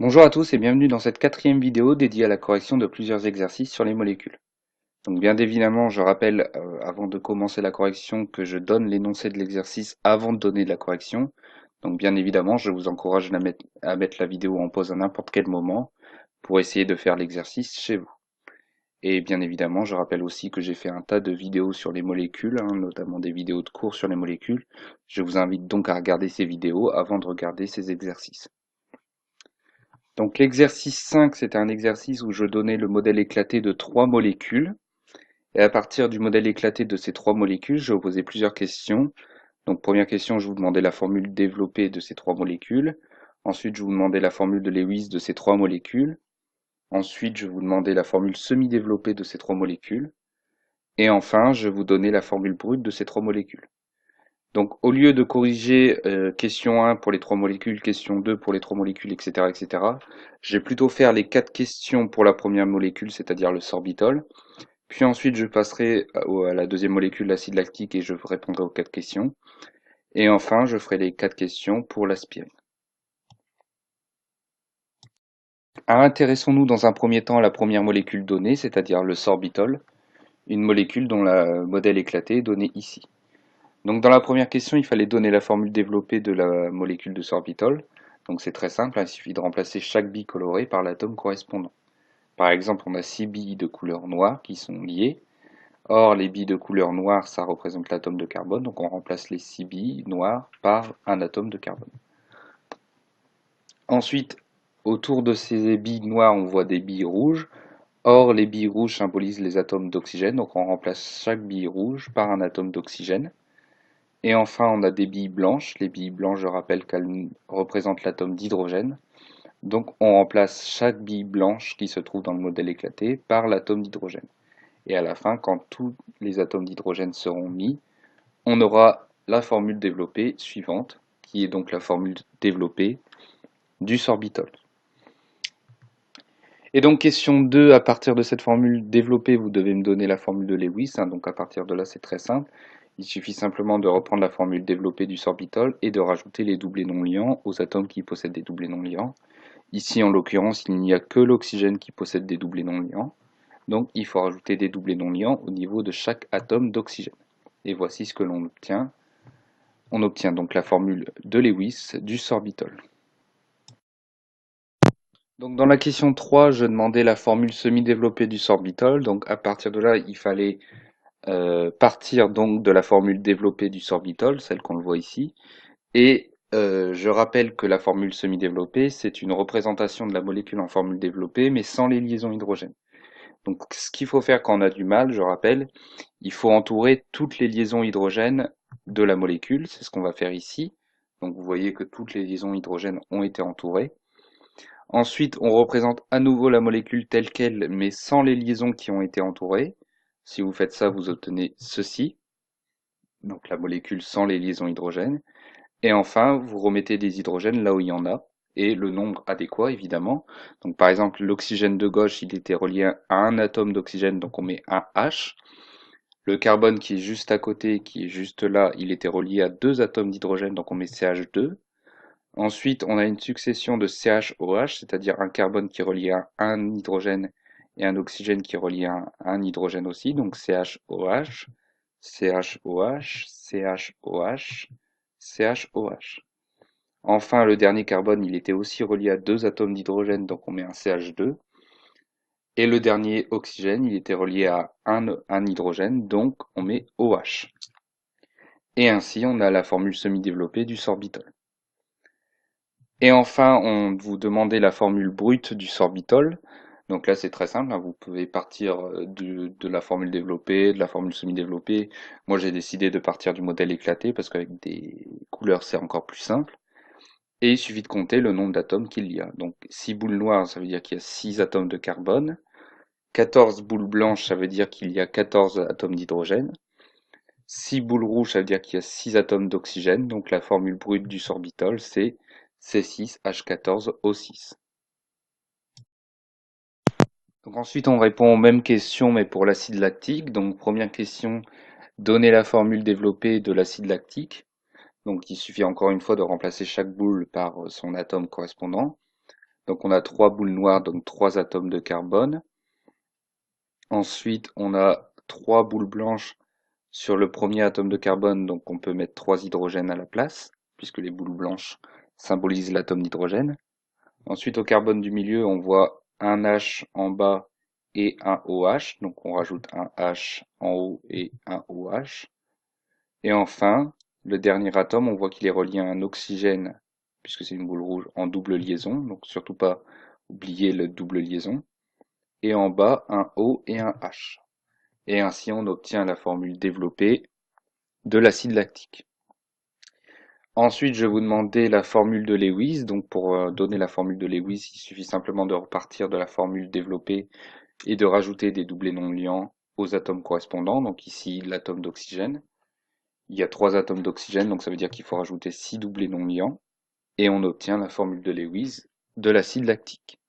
Bonjour à tous et bienvenue dans cette quatrième vidéo dédiée à la correction de plusieurs exercices sur les molécules. Donc bien évidemment, je rappelle avant de commencer la correction que je donne l'énoncé de l'exercice avant de donner de la correction. Donc bien évidemment, je vous encourage à mettre la vidéo en pause à n'importe quel moment pour essayer de faire l'exercice chez vous. Et bien évidemment, je rappelle aussi que j'ai fait un tas de vidéos sur les molécules, notamment des vidéos de cours sur les molécules. Je vous invite donc à regarder ces vidéos avant de regarder ces exercices. Donc l'exercice 5, c'était un exercice où je donnais le modèle éclaté de trois molécules. Et à partir du modèle éclaté de ces trois molécules, je vous posais plusieurs questions. Donc première question, je vous demandais la formule développée de ces trois molécules. Ensuite, je vous demandais la formule de Lewis de ces trois molécules. Ensuite, je vous demandais la formule semi-développée de ces trois molécules. Et enfin, je vous donnais la formule brute de ces trois molécules. Donc, au lieu de corriger question 1 pour les trois molécules, question 2 pour les trois molécules, etc., etc., je vais plutôt faire les quatre questions pour la première molécule, c'est-à-dire le sorbitol. Puis ensuite, je passerai à la deuxième molécule, l'acide lactique, et je répondrai aux quatre questions. Et enfin, je ferai les quatre questions pour l'aspirine. Intéressons-nous dans un premier temps à la première molécule donnée, c'est-à-dire le sorbitol, une molécule dont le modèle éclaté est donné ici. Donc dans la première question, il fallait donner la formule développée de la molécule de sorbitol. Donc c'est très simple, il suffit de remplacer chaque bille colorée par l'atome correspondant. Par exemple, on a 6 billes de couleur noire qui sont liées. Or, les billes de couleur noire, ça représente l'atome de carbone, donc on remplace les 6 billes noires par un atome de carbone. Ensuite, autour de ces billes noires, on voit des billes rouges. Or, les billes rouges symbolisent les atomes d'oxygène, donc on remplace chaque bille rouge par un atome d'oxygène. Et enfin, on a des billes blanches. Les billes blanches, je rappelle qu'elles représentent l'atome d'hydrogène. Donc, on remplace chaque bille blanche qui se trouve dans le modèle éclaté par l'atome d'hydrogène. Et à la fin, quand tous les atomes d'hydrogène seront mis, on aura la formule développée suivante, qui est donc la formule développée du sorbitol. Et donc, question 2, à partir de cette formule développée, vous devez me donner la formule de Lewis. Donc, à partir de là, c'est très simple. Il suffit simplement de reprendre la formule développée du sorbitol et de rajouter les doublés non liants aux atomes qui possèdent des doublés non liants. Ici, en l'occurrence, il n'y a que l'oxygène qui possède des doublés non liants. Donc, il faut rajouter des doublés non liants au niveau de chaque atome d'oxygène. Et voici ce que l'on obtient. On obtient donc la formule de Lewis du sorbitol. Donc dans la question 3, je demandais la formule semi-développée du sorbitol. Donc à partir de là, il fallait partir donc de la formule développée du sorbitol, celle qu'on le voit ici. Et je rappelle que la formule semi-développée, c'est une représentation de la molécule en formule développée, mais sans les liaisons hydrogène. Donc ce qu'il faut faire quand on a du mal, je rappelle, il faut entourer toutes les liaisons hydrogènes de la molécule. C'est ce qu'on va faire ici. Donc vous voyez que toutes les liaisons hydrogènes ont été entourées. Ensuite, on représente à nouveau la molécule telle qu'elle, mais sans les liaisons qui ont été entourées. Si vous faites ça, vous obtenez ceci, donc la molécule sans les liaisons hydrogènes. Et enfin, vous remettez des hydrogènes là où il y en a, et le nombre adéquat, évidemment. Donc par exemple, l'oxygène de gauche, il était relié à un atome d'oxygène, donc on met un H. Le carbone qui est juste à côté, qui est juste là, il était relié à deux atomes d'hydrogène, donc on met CH2. Ensuite, on a une succession de CHOH, c'est-à-dire un carbone qui est relié à un hydrogène et un oxygène qui est relié à un hydrogène aussi, donc CHOH, CHOH, CHOH, CHOH. Enfin, le dernier carbone, il était aussi relié à deux atomes d'hydrogène, donc on met un CH2. Et le dernier oxygène, il était relié à un hydrogène, donc on met OH. Et ainsi, on a la formule semi-développée du sorbitol. Et enfin, on vous demandait la formule brute du sorbitol. Donc là, c'est très simple, vous pouvez partir de la formule développée, de la formule semi-développée. Moi, j'ai décidé de partir du modèle éclaté parce qu'avec des couleurs, c'est encore plus simple. Et il suffit de compter le nombre d'atomes qu'il y a. Donc 6 boules noires, ça veut dire qu'il y a 6 atomes de carbone. 14 boules blanches, ça veut dire qu'il y a 14 atomes d'hydrogène. 6 boules rouges, ça veut dire qu'il y a 6 atomes d'oxygène. Donc la formule brute du sorbitol, c'est C6H14O6. Donc ensuite, on répond aux mêmes questions, mais pour l'acide lactique. Donc première question, donner la formule développée de l'acide lactique. Donc il suffit encore une fois de remplacer chaque boule par son atome correspondant. Donc on a trois boules noires, donc trois atomes de carbone. Ensuite, on a trois boules blanches sur le premier atome de carbone, donc on peut mettre trois hydrogènes à la place, puisque les boules blanches symbolisent l'atome d'hydrogène. Ensuite, au carbone du milieu, on voit un H en bas et un OH, donc on rajoute un H en haut et un OH. Et enfin, le dernier atome, on voit qu'il est relié à un oxygène, puisque c'est une boule rouge en double liaison, donc surtout pas oublier le double liaison. Et en bas, un O et un H. Et ainsi, on obtient la formule développée de l'acide lactique. Ensuite, je vais vous demander la formule de Lewis. Donc, pour donner la formule de Lewis, il suffit simplement de repartir de la formule développée et de rajouter des doublés non liants aux atomes correspondants. Donc ici, l'atome d'oxygène. Il y a trois atomes d'oxygène, donc ça veut dire qu'il faut rajouter 6 doublés non liants. Et on obtient la formule de Lewis de l'acide lactique.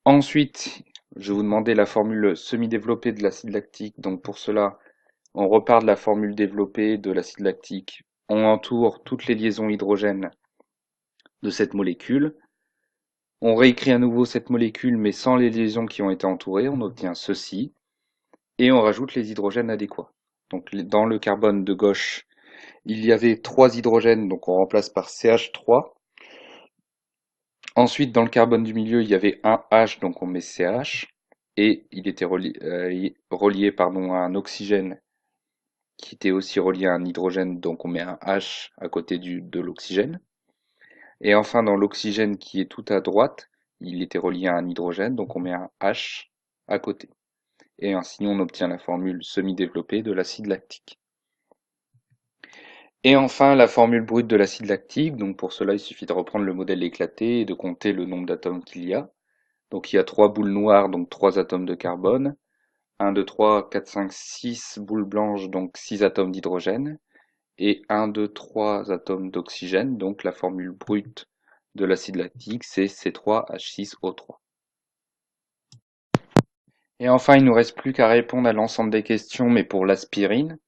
Ensuite, je vais vous demander la formule semi-développée de l'acide lactique. Donc pour cela, on repart de la formule développée de l'acide lactique. On entoure toutes les liaisons hydrogènes de cette molécule. On réécrit à nouveau cette molécule, mais sans les liaisons qui ont été entourées. On obtient ceci. Et on rajoute les hydrogènes adéquats. Donc dans le carbone de gauche, il y avait 3 hydrogènes, donc on remplace par CH3. Ensuite, dans le carbone du milieu, il y avait un H, donc on met CH. Et il était relié à un oxygène qui était aussi relié à un hydrogène, donc on met un H à côté de l'oxygène. Et enfin, dans l'oxygène qui est tout à droite, il était relié à un hydrogène, donc on met un H à côté. Et ainsi, on obtient la formule semi-développée de l'acide lactique. Et enfin, la formule brute de l'acide lactique. Donc pour cela, il suffit de reprendre le modèle éclaté et de compter le nombre d'atomes qu'il y a. Donc il y a trois boules noires, donc trois atomes de carbone. 1, 2, 3, 4, 5, 6 boules blanches, donc 6 atomes d'hydrogène. Et 1, 2, 3 atomes d'oxygène. Donc la formule brute de l'acide lactique, c'est C3H6O3. Et enfin, il ne nous reste plus qu'à répondre à l'ensemble des questions, mais pour l'aspirine.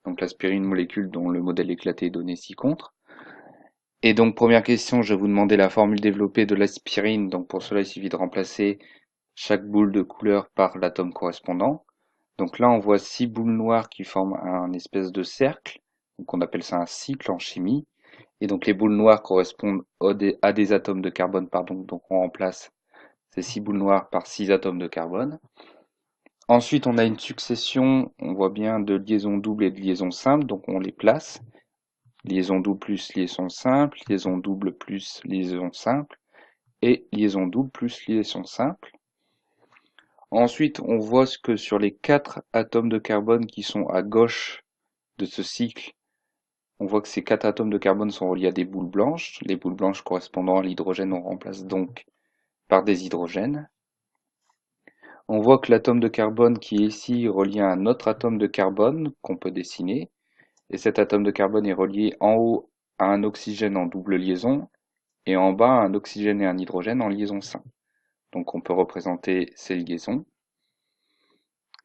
Donc l'aspirine, molécule dont le modèle éclaté est donné ci-contre. Et donc, première question, je vais vous demander la formule développée de l'aspirine. Donc, pour cela, il suffit de remplacer chaque boule de couleur par l'atome correspondant. Donc là, on voit 6 boules noires qui forment un espèce de cercle. Donc, on appelle ça un cycle en chimie. Et donc, les boules noires correspondent à des atomes de carbone, pardon. Donc, on remplace ces 6 boules noires par 6 atomes de carbone. Ensuite, on a une succession, on voit bien, de liaisons doubles et de liaisons simples. Donc, on les place. Liaison double plus liaison simple, liaison double plus liaison simple, et liaison double plus liaison simple. Ensuite, on voit que sur les 4 atomes de carbone qui sont à gauche de ce cycle, on voit que ces 4 atomes de carbone sont reliés à des boules blanches. Les boules blanches correspondant à l'hydrogène, on remplace donc par des hydrogènes. On voit que l'atome de carbone qui est ici relié à un autre atome de carbone qu'on peut dessiner. Et cet atome de carbone est relié en haut à un oxygène en double liaison et en bas un oxygène et un hydrogène en liaison simple. Donc on peut représenter ces liaisons.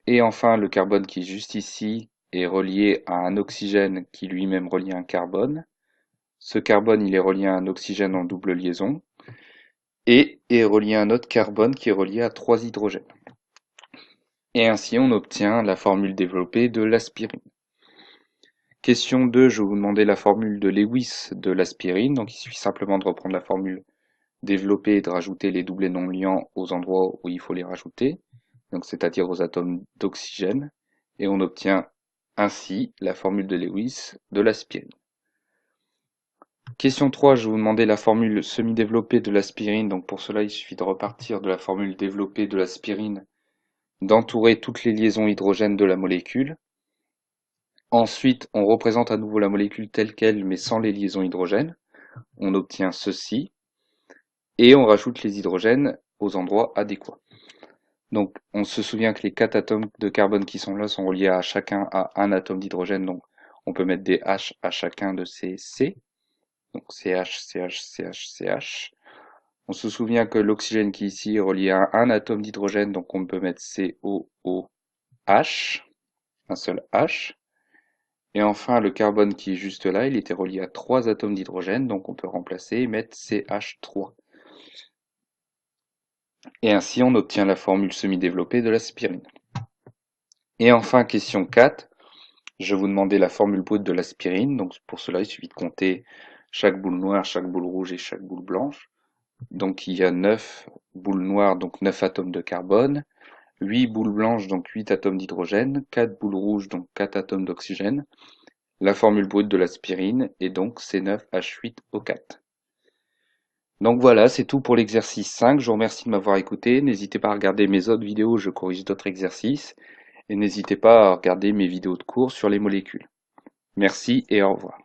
Et enfin, le carbone qui est juste ici est relié à un oxygène qui lui-même relie à un carbone. Ce carbone, il est relié à un oxygène en double liaison et est relié à un autre carbone qui est relié à 3 hydrogènes. Et ainsi, on obtient la formule développée de l'aspirine. Question 2, je vais vous demander la formule de Lewis de l'aspirine. Donc il suffit simplement de reprendre la formule développer et de rajouter les doublés non liants aux endroits où il faut les rajouter, donc c'est-à-dire aux atomes d'oxygène, et on obtient ainsi la formule de Lewis de l'aspirine. Question 3, je vais vous demander la formule semi-développée de l'aspirine, donc pour cela il suffit de repartir de la formule développée de l'aspirine, d'entourer toutes les liaisons hydrogènes de la molécule. Ensuite, on représente à nouveau la molécule telle qu'elle, mais sans les liaisons hydrogènes. On obtient ceci, et on rajoute les hydrogènes aux endroits adéquats. Donc, on se souvient que les 4 atomes de carbone qui sont là sont reliés à chacun à un atome d'hydrogène, donc on peut mettre des H à chacun de ces C. Donc CH, CH, CH, CH. On se souvient que l'oxygène qui est ici est relié à un atome d'hydrogène, donc on peut mettre COOH, un seul H. Et enfin, le carbone qui est juste là, il était relié à 3 atomes d'hydrogène, donc on peut remplacer et mettre CH3. Et ainsi on obtient la formule semi-développée de l'aspirine. Et enfin, question 4, je vais vous demander la formule brute de l'aspirine. Donc pour cela, il suffit de compter chaque boule noire, chaque boule rouge et chaque boule blanche. Donc il y a 9 boules noires, donc 9 atomes de carbone, 8 boules blanches, donc 8 atomes d'hydrogène, 4 boules rouges, donc 4 atomes d'oxygène. La formule brute de l'aspirine est donc C9H8O4. Donc voilà, c'est tout pour l'exercice 5. Je vous remercie de m'avoir écouté. N'hésitez pas à regarder mes autres vidéos, je corrige d'autres exercices. Et n'hésitez pas à regarder mes vidéos de cours sur les molécules. Merci et au revoir.